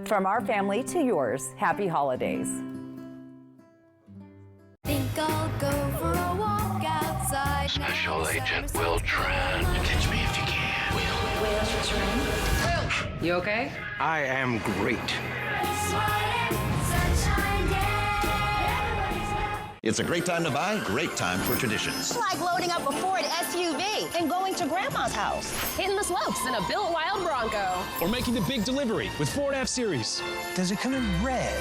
From our family to yours, happy holidays. Think I'll go for a walk outside. Special Agent Will Trent. Catch me if you can. Will's returning. Will, you okay? I am great. It's a great time to buy, great time for traditions. It's like loading up a Ford SUV and going to Grandma's house. Hitting the slopes in a Built Wild Bronco. Or making the big delivery with Ford F-Series. Does it come in red?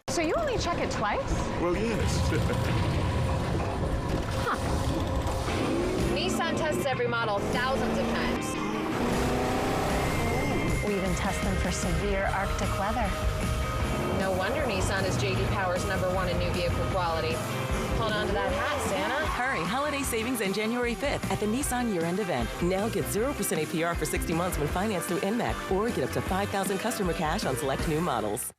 So you only check it twice? Well, yes. Huh. Nissan tests every model thousands of times. We even test them for severe Arctic weather. No wonder Nissan is J.D. Power's #1 in new vehicle quality. Hold on to that hat, Santa. Hurry, holiday savings end January 5th at the Nissan year-end event. Now get 0% APR for 60 months when financed through NMAC, or get up to $5,000 customer cash on select new models.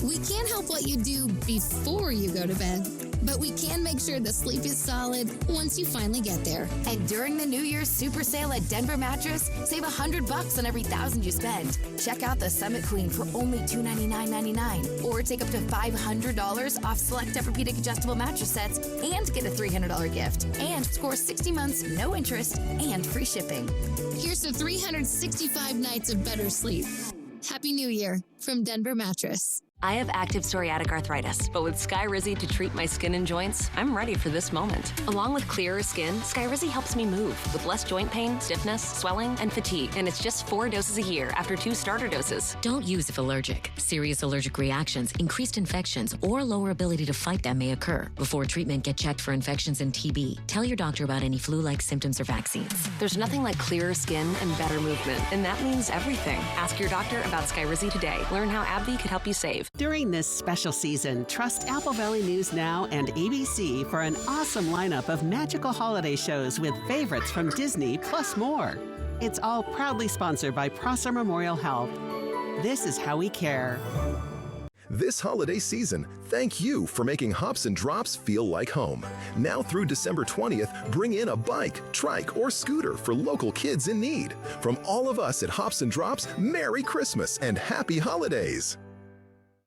We can't help what you do before you go to bed, but we can make sure the sleep is solid once you finally get there. And during the New Year's super sale at Denver Mattress, save $100 on every $1,000 you spend. Check out the Summit Queen for only $299.99, or take up to $500 off select Tempur-Pedic adjustable mattress sets and get a $300 gift. And score 60 months, no interest, and free shipping. Here's to 365 nights of better sleep. Happy New Year from Denver Mattress. I have active psoriatic arthritis, but with Skyrizi to treat my skin and joints, I'm ready for this moment. Along with clearer skin, Skyrizi helps me move with less joint pain, stiffness, swelling, and fatigue. And it's just 4 doses a year after 2 starter doses. Don't use if allergic. Serious allergic reactions, increased infections, or lower ability to fight them may occur. Before treatment, get checked for infections and TB. Tell your doctor about any flu-like symptoms or vaccines. There's nothing like clearer skin and better movement, and that means everything. Ask your doctor about Skyrizi today. Learn how AbbVie could help you save. During this special season, trust Apple Valley News Now and ABC for an awesome lineup of magical holiday shows with favorites from Disney plus more. It's all proudly sponsored by Prosser Memorial Health. This is how we care. This holiday season, thank you for making Hops and Drops feel like home. Now through December 20th, bring in a bike, trike, or scooter for local kids in need. From all of us at Hops and Drops, Merry Christmas and Happy Holidays.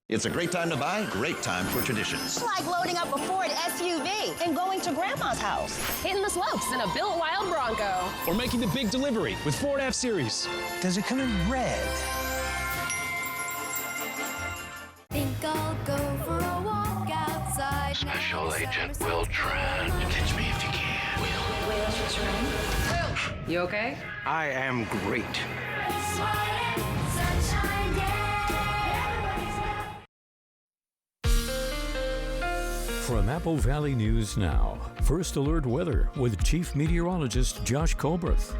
It's a great time to buy, great time for traditions. It's like loading up a Ford SUV and going to Grandma's house. Hitting the slopes in a built wild Bronco. Or making the big delivery with Ford F-Series. Does it come in red? Think I'll go for a walk outside. Special Agent Will Trent. Catch me if you can. Will, you okay? I am great. From Apple Valley News Now, First Alert Weather with Chief Meteorologist Josh Colbreth.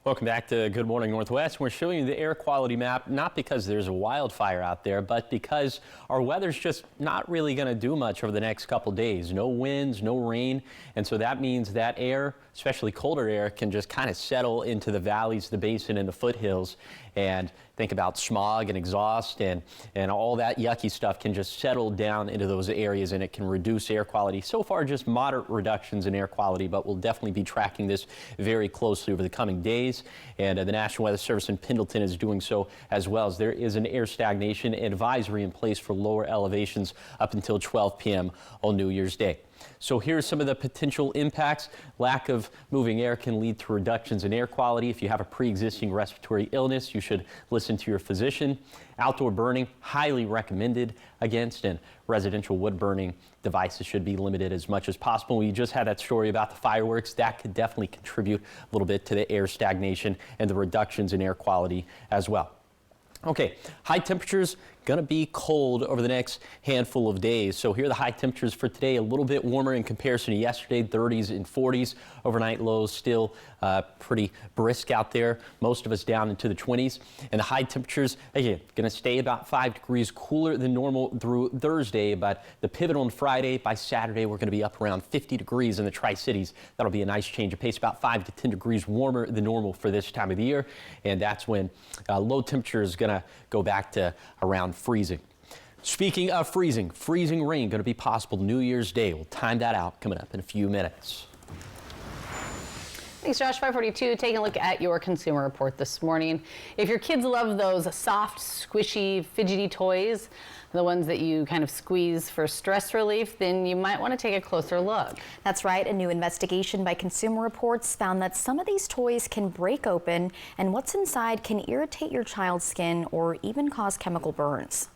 Welcome back to Good Morning Northwest. We're showing you the air quality map, not because there's a wildfire out there, but because our weather's just not really going to do much over the next couple days. No winds, no rain, and so that means that air, especially colder air, can just kind of settle into the valleys, the basin, and the foothills. And think about smog and exhaust and all that yucky stuff can just settle down into those areas, and it can reduce air quality. So far, just moderate reductions in air quality, but we'll definitely be tracking this very closely over the coming days. And the National Weather Service in Pendleton is doing so as well, as there is an air stagnation advisory in place for lower elevations up until 12 p.m. on New Year's Day. So here's some of the potential impacts. Lack of moving air can lead to reductions in air quality. If you have a pre-existing respiratory illness, you should listen to your physician. Outdoor burning, highly recommended against, and residential wood burning devices should be limited as much as possible. We just had that story about the fireworks. That could definitely contribute a little bit to the air stagnation and the reductions in air quality as well. Okay, high temperatures going to be cold over the next handful of days. So here are the high temperatures for today, a little bit warmer in comparison to yesterday, 30s and 40s. Overnight lows still pretty brisk out there. Most of us down into the 20s. And the high temperatures, again, going to stay about 5 degrees cooler than normal through Thursday. But the pivot on Friday, by Saturday, we're going to be up around 50 degrees in the Tri-Cities. That'll be a nice change of pace, about 5 to 10 degrees warmer than normal for this time of the year. And that's when low temperature is going to go back to around freezing. Speaking of freezing, freezing rain going to be possible New Year's Day. We'll time that out coming up in a few minutes. Thanks, Josh. 542, taking a look at your Consumer Report this morning. If your kids love those soft, squishy, fidgety toys, the ones that you kind of squeeze for stress relief, then you might want to take a closer look. That's right. A new investigation by Consumer Reports found that some of these toys can break open, and what's inside can irritate your child's skin or even cause chemical burns.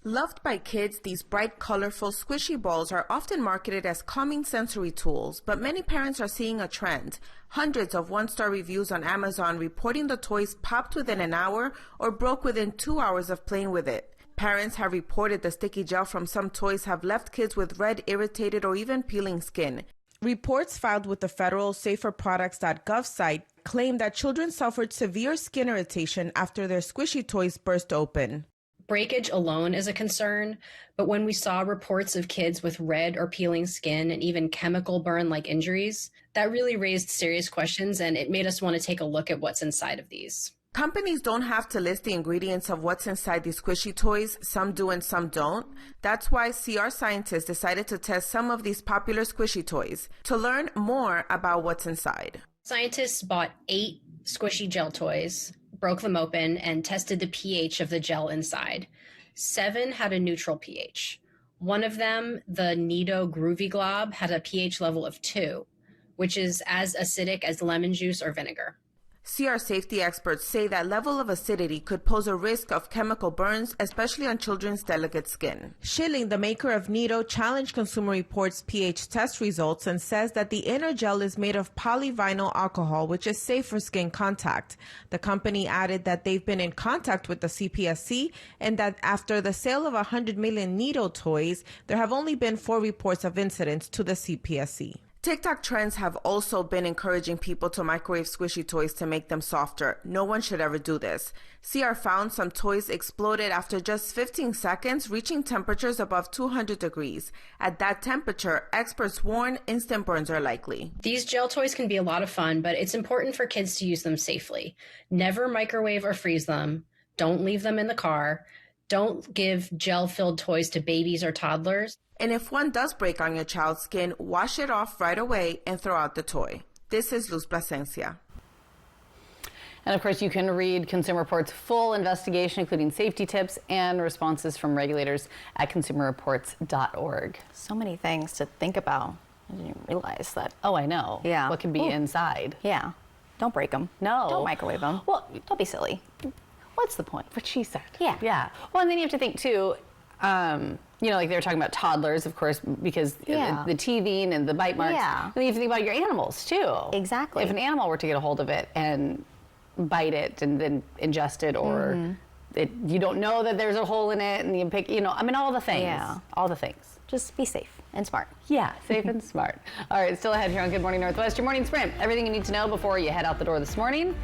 Loved by kids, these bright, colorful, squishy balls are often marketed as calming sensory tools, but many parents are seeing a trend. Hundreds of one-star reviews on Amazon reporting the toys popped within an hour or broke within 2 hours of playing with it. Parents have reported the sticky gel from some toys have left kids with red, irritated, or even peeling skin. Reports filed with the federal saferproducts.gov site claim that children suffered severe skin irritation after their squishy toys burst open. Breakage alone is a concern, but when we saw reports of kids with red or peeling skin and even chemical burn-like injuries, that really raised serious questions, and it made us want to take a look at what's inside of these. Companies don't have to list the ingredients of what's inside these squishy toys. Some do and some don't. That's why CR scientists decided to test some of these popular squishy toys to learn more about what's inside. Scientists bought 8 squishy gel toys, broke them open, and tested the pH of the gel inside. 7 had a neutral pH. One of them, the Nido Groovy Glob, had a pH level of 2. which is as acidic as lemon juice or vinegar. CR safety experts say that level of acidity could pose a risk of chemical burns, especially on children's delicate skin. Schilling, the maker of Nido, challenged Consumer Reports' pH test results and says that the inner gel is made of polyvinyl alcohol, which is safe for skin contact. The company added that they've been in contact with the CPSC and that after the sale of 100 million Nido toys, there have only been 4 reports of incidents to the CPSC. TikTok trends have also been encouraging people to microwave squishy toys to make them softer. No one should ever do this. CR found some toys exploded after just 15 seconds, reaching temperatures above 200 degrees. At that temperature, experts warn instant burns are likely. These gel toys can be a lot of fun, but it's important for kids to use them safely. Never microwave or freeze them. Don't leave them in the car. Don't give gel-filled toys to babies or toddlers. And if one does break on your child's skin, wash it off right away and throw out the toy. This is Luz Plasencia. And of course, you can read Consumer Reports' full investigation, including safety tips and responses from regulators at consumerreports.org. So many things to think about. I didn't realize that. Oh, I know. Yeah. What could be inside. Yeah. Don't break them. No. Don't microwave them. Well, don't be silly. What's the point? What she said. Yeah. Yeah. Well, and then you have to think, too, you know, like they were talking about toddlers, of course, because the teething and the bite marks. Yeah. And then you have to think about your animals, too. Exactly. If an animal were to get a hold of it and bite it and then ingest it, or you don't know that there's a hole in it and you pick, you know, I mean, all the things. Yeah. All the things. Just be safe and smart. Yeah, safe and smart. All right, still ahead here on Good Morning Northwest, your morning sprint. Everything you need to know before you head out the door this morning.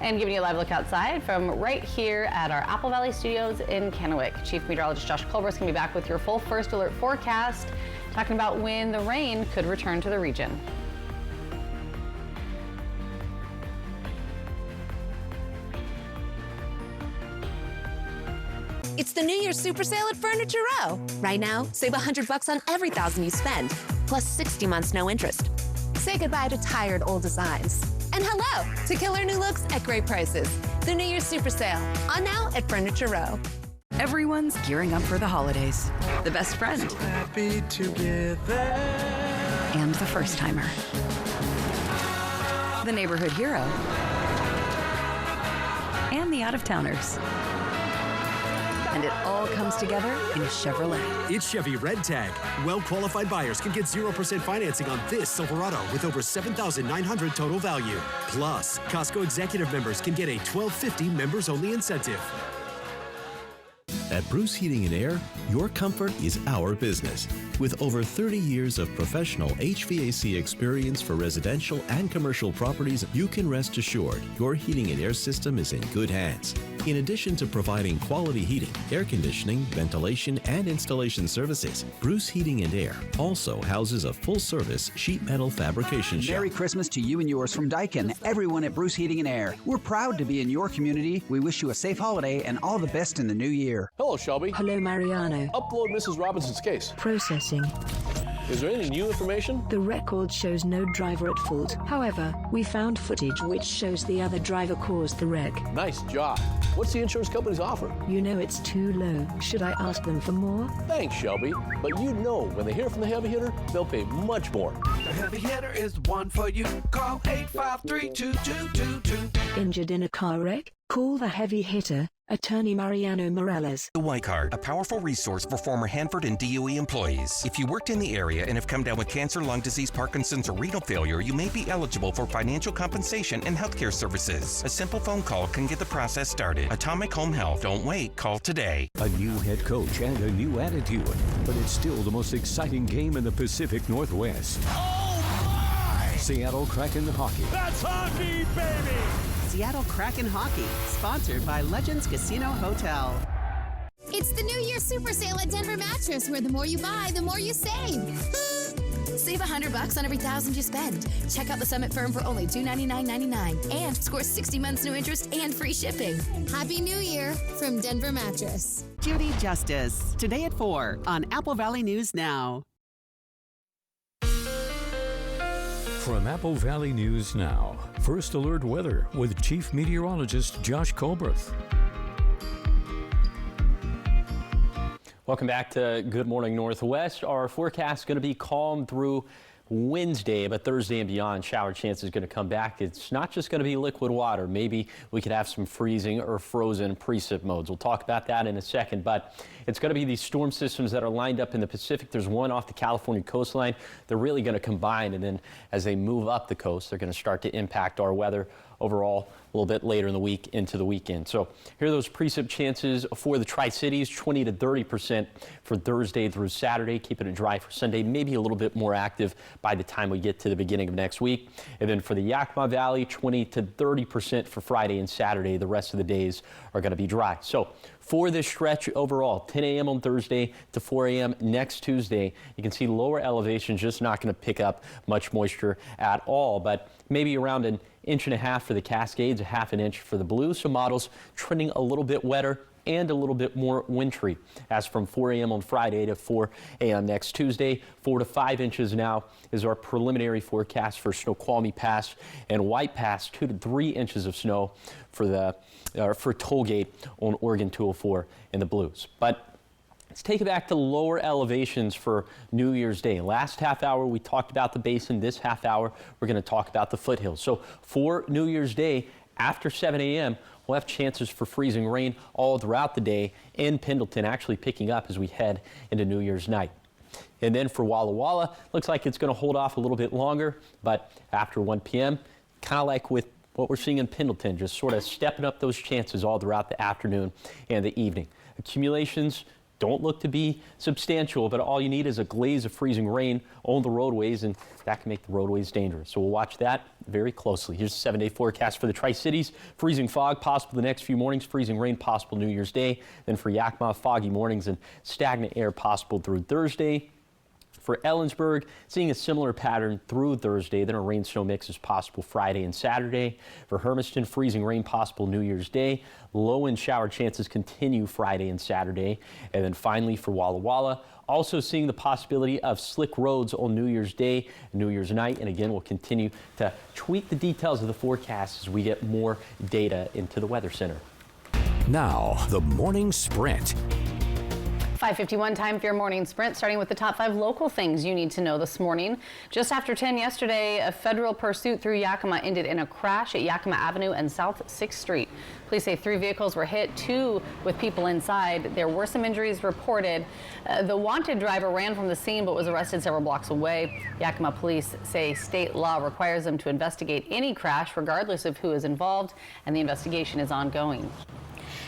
And giving you a live look outside from right here at our Apple Valley studios in Kennewick. Chief Meteorologist Josh Colbert is going to be back with your full first alert forecast, talking about when the rain could return to the region. It's the New Year's Super Sale at Furniture Row. Right now, save $100 on every $1,000 you spend, plus 60 months no interest. Say goodbye to tired old designs. And hello to killer new looks at great prices. The New Year's Super Sale, on now at Furniture Row. Everyone's gearing up for the holidays. The best friend. So happy together. And the first timer. The neighborhood hero. And the out-of-towners. And it all comes together in a Chevrolet. It's Chevy Red Tag. Well-qualified buyers can get 0% financing on this Silverado with over $7,900 total value. Plus, Costco executive members can get a $1,250 members-only incentive. At Bruce Heating and Air, your comfort is our business. With over 30 years of professional HVAC experience for residential and commercial properties, you can rest assured your heating and air system is in good hands. In addition to providing quality heating, air conditioning, ventilation, and installation services, Bruce Heating and Air also houses a full-service sheet metal fabrication shop. Merry Christmas to you and yours from Daikin, everyone at Bruce Heating and Air. We're proud to be in your community. We wish you a safe holiday and all the best in the new year. Hello, Shelby. Hello, Mariano. Upload Mrs. Robinson's case. Processing. Is there any new information? The record shows no driver at fault. However, we found footage which shows the other driver caused the wreck. Nice job. What's the insurance company's offer? You know it's too low. Should I ask them for more? Thanks, Shelby. But you know when they hear from the heavy hitter, they'll pay much more. The heavy hitter is the one for you. Call 853-2222. Injured in a car wreck? Call the heavy hitter. Attorney Mariano Morales. The Y Card, a powerful resource for former Hanford and DOE employees. If you worked in the area and have come down with cancer, lung disease, Parkinson's, or renal failure, you may be eligible for financial compensation and healthcare services. A simple phone call can get the process started. Atomic Home Health. Don't wait. Call today. A new head coach and a new attitude, but it's still the most exciting game in the Pacific Northwest. Oh my! Seattle Kraken Hockey. That's hockey, baby! Seattle Kraken Hockey, sponsored by Legends Casino Hotel. It's the New Year Super Sale at Denver Mattress, where the more you buy, the more you save. Save $100 on every $1,000 you spend. Check out the Summit Firm for only $299.99 and score 60 months no interest and free shipping. Happy New Year from Denver Mattress. Judy Justice, today at 4 on Apple Valley News Now. From Apple Valley News Now, First Alert Weather with Chief Meteorologist Josh Colbert. Welcome back to Good Morning Northwest. Our forecast is going to be calm through Wednesday, but Thursday and beyond, shower chance is going to come back. It's not just going to be liquid water. Maybe we could have some freezing or frozen precip modes. We'll talk about that in a second, but it's going to be these storm systems that are lined up in the Pacific. There's one off the California coastline. They're really going to combine, and then as they move up the coast, they're going to start to impact our weather overall a little bit later in the week into the weekend. So here are those precip chances for the Tri-Cities, 20 to 30% for Thursday through Saturday, keeping it dry for Sunday, maybe a little bit more active by the time we get to the beginning of next week. And then for the Yakima Valley, 20 to 30% for Friday and Saturday. The rest of the days are going to be dry. So for this stretch overall, 10 a.m. on Thursday to 4 a.m. next Tuesday, you can see lower elevations just not going to pick up much moisture at all, but maybe around an inch and a half for the Cascades, a half an inch for the Blues. So models trending a little bit wetter and a little bit more wintry. As from 4 a.m. on Friday to 4 a.m. next Tuesday, 4 to 5 inches now is our preliminary forecast for Snoqualmie Pass and White Pass, 2 to 3 inches of snow for the for Tollgate on Oregon 204 in the Blues. But let's take it back to lower elevations for New Year's Day. Last half hour, we talked about the basin. This half hour, we're going to talk about the foothills. So for New Year's Day, after 7 a.m., we'll have chances for freezing rain all throughout the day in Pendleton, actually picking up as we head into New Year's night. And then for Walla Walla, looks like it's going to hold off a little bit longer, but after 1 p.m., kind of like with what we're seeing in Pendleton, just sort of stepping up those chances all throughout the afternoon and the evening. Accumulations don't look to be substantial, but all you need is a glaze of freezing rain on the roadways, and that can make the roadways dangerous. So we'll watch that very closely. Here's the 7-day forecast for the Tri-Cities. Freezing fog possible the next few mornings, freezing rain possible New Year's Day. Then for Yakima, foggy mornings and stagnant air possible through Thursday. For Ellensburg, seeing a similar pattern through Thursday, then a rain-snow mix is possible Friday and Saturday. For Hermiston, freezing rain possible New Year's Day. Low-end shower chances continue Friday and Saturday. And then finally for Walla Walla, also seeing the possibility of slick roads on New Year's Day and New Year's night. And again, we'll continue to tweak the details of the forecast as we get more data into the Weather Center. Now, the Morning Sprint. 5:51 time for your morning sprint, starting with the top 5 local things you need to know this morning. Just after 10 yesterday, a federal pursuit through Yakima ended in a crash at Yakima Avenue and South 6th Street. Police say 3 vehicles were hit, 2 with people inside. There were some injuries reported. The wanted driver ran from the scene but was arrested several blocks away. Yakima police say state law requires them to investigate any crash regardless of who is involved, and the investigation is ongoing.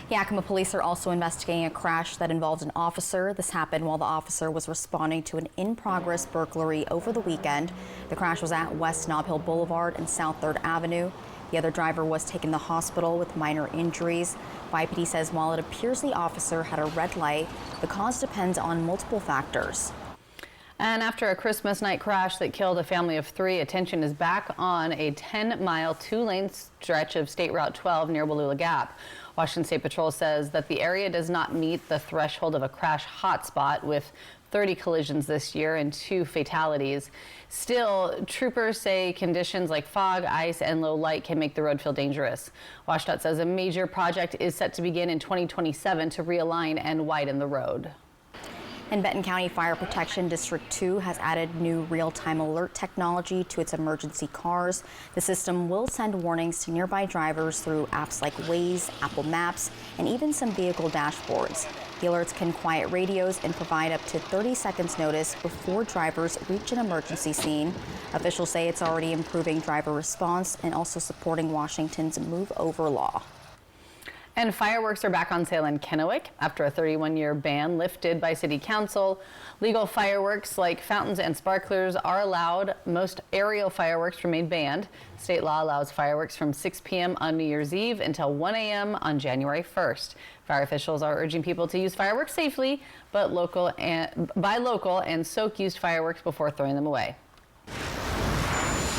Yakima police are also investigating a crash that involved an officer. This happened while the officer was responding to an in-progress burglary over the weekend. The crash was at West Nob Hill Boulevard and South 3rd Avenue. The other driver was taken to the hospital with minor injuries. YPD says while it appears the officer had a red light, the cause depends on multiple factors. And after a Christmas night crash that killed a family of 3, attention is back on a 10-mile, 2-lane stretch of State Route 12 near Wallula Gap. Washington State Patrol says that the area does not meet the threshold of a crash hotspot, with 30 collisions this year and 2 fatalities. Still, troopers say conditions like fog, ice, and low light can make the road feel dangerous. WashDOT says a major project is set to begin in 2027 to realign and widen the road. And Benton County Fire Protection District 2 has added new real-time alert technology to its emergency cars. The system will send warnings to nearby drivers through apps like Waze, Apple Maps, and even some vehicle dashboards. The alerts can quiet radios and provide up to 30 seconds notice before drivers reach an emergency scene. Officials say it's already improving driver response and also supporting Washington's Move Over law. And fireworks are back on sale in Kennewick after a 31-year ban lifted by City Council. Legal fireworks like fountains and sparklers are allowed. Most aerial fireworks remain banned. State law allows fireworks from 6 p.m. on New Year's Eve until 1 a.m. on January 1st. Fire officials are urging people to use fireworks safely, but buy local and soak used fireworks before throwing them away.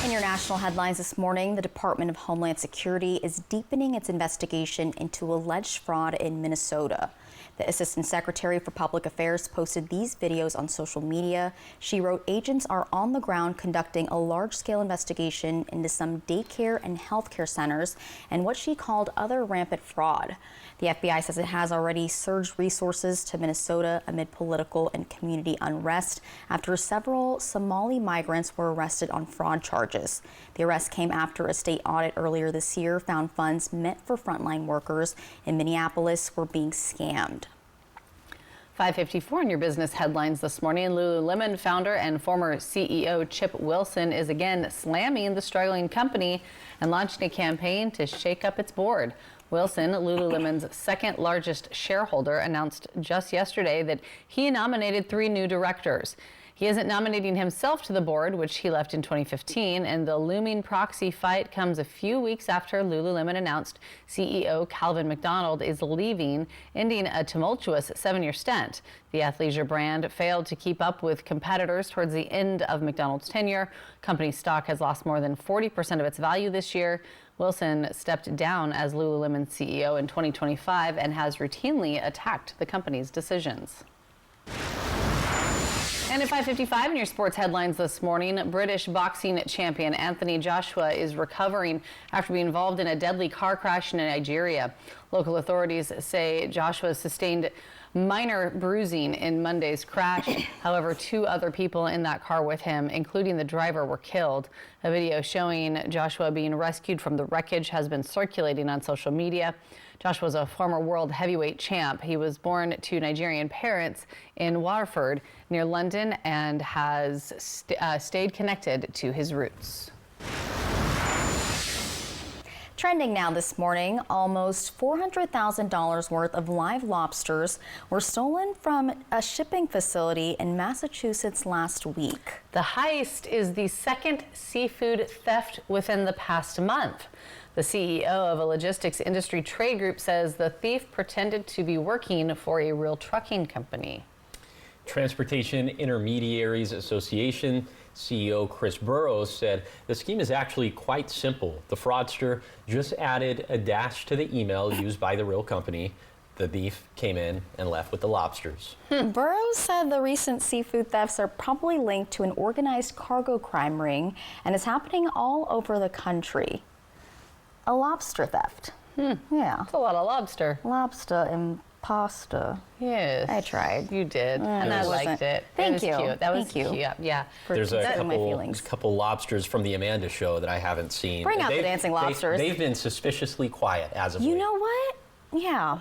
In your national headlines this morning, the Department of Homeland Security is deepening its investigation into alleged fraud in Minnesota. The Assistant Secretary for Public Affairs posted these videos on social media. She wrote, agents are on the ground conducting a large-scale investigation into some daycare and healthcare centers and what she called other rampant fraud. The FBI says it has already surged resources to Minnesota amid political and community unrest after several Somali migrants were arrested on fraud charges. The arrest came after a state audit earlier this year found funds meant for frontline workers in Minneapolis were being scammed. 5:54 in your business headlines this morning. Lululemon founder and former CEO Chip Wilson is again slamming the struggling company and launching a campaign to shake up its board. Wilson, Lululemon's second largest shareholder, announced just yesterday that he nominated 3 new directors. He isn't nominating himself to the board, which he left in 2015, and the looming proxy fight comes a few weeks after Lululemon announced CEO Calvin McDonald is leaving, ending a tumultuous 7-year stint. The athleisure brand failed to keep up with competitors towards the end of McDonald's tenure. Company stock has lost more than 40% of its value this year. Wilson stepped down as Lululemon's CEO in 2025 and has routinely attacked the company's decisions. And at 5:55 in your sports headlines this morning, British boxing champion Anthony Joshua is recovering after being involved in a deadly car crash in Nigeria. Local authorities say Joshua sustained minor bruising in Monday's crash. However, 2 other people in that car with him, including the driver, were killed. A video showing Joshua being rescued from the wreckage has been circulating on social media. Joshua was a former world heavyweight champ. He was born to Nigerian parents in Waterford near London and has stayed connected to his roots. Trending now this morning, almost $400,000 worth of live lobsters were stolen from a shipping facility in Massachusetts last week. The heist is the second seafood theft within the past month. The CEO of a logistics industry trade group says the thief pretended to be working for a real trucking company. Transportation Intermediaries Association CEO Chris Burrows said the scheme is actually quite simple. The fraudster just added a dash to the email used by the real company. The thief came in and left with the lobsters. Burrows said the recent seafood thefts are probably linked to an organized cargo crime ring and is happening all over the country. A lobster theft. Yeah. That's a lot of lobster. Lobster and pasta. Yes. I tried. You did. And I liked it. Thank you. Cute. That was Thank cute. you. Yeah. There's a couple lobsters from the Amanda Show that I haven't seen. Bring out the dancing lobsters. They've been suspiciously quiet as of late. You know what? Yeah.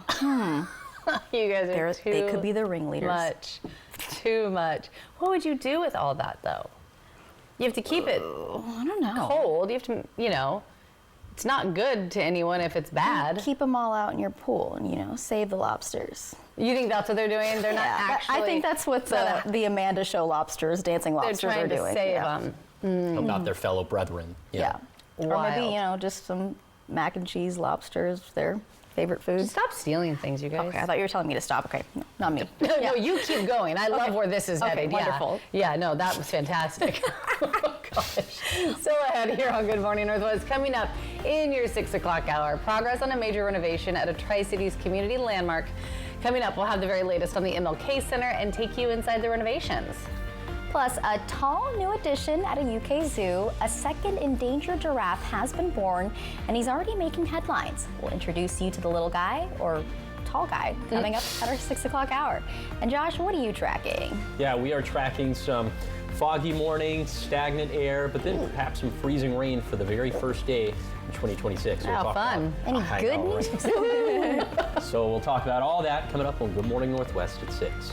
You guys are they could be the ringleaders. Too much. What would you do with all that, though? You have to keep it I don't know. cold. You have to, it's not good to anyone if it's bad. Keep them all out in your pool and, save the lobsters. You think that's what they're doing? They're not actually. I think that's what the Amanda Show lobsters, dancing lobsters, are doing. They're trying to save them. About their fellow brethren. Yeah. Or maybe, just some mac and cheese lobsters, their favorite food. Just stop stealing things, you guys. Okay, I thought you were telling me to stop. Okay, no, not me. No, you keep going. I love where this is headed. Wonderful. Yeah, no, that was fantastic. Oh, gosh. Still ahead here on Good Morning Northwest. Coming up in your 6 o'clock hour, progress on a major renovation at a Tri-Cities community landmark. Coming up, we'll have the very latest on the MLK Center and take you inside the renovations. Plus, a tall new addition at a UK zoo. A second endangered giraffe has been born, and he's already making headlines. We'll introduce you to the little guy, or tall guy, coming up at our 6 o'clock hour. And Josh, what are you tracking? Yeah, we are tracking some foggy mornings, stagnant air, but then perhaps some freezing rain for the very first day in 2026. So we'll fun. Any good news? So we'll talk about all that coming up on Good Morning Northwest at 6.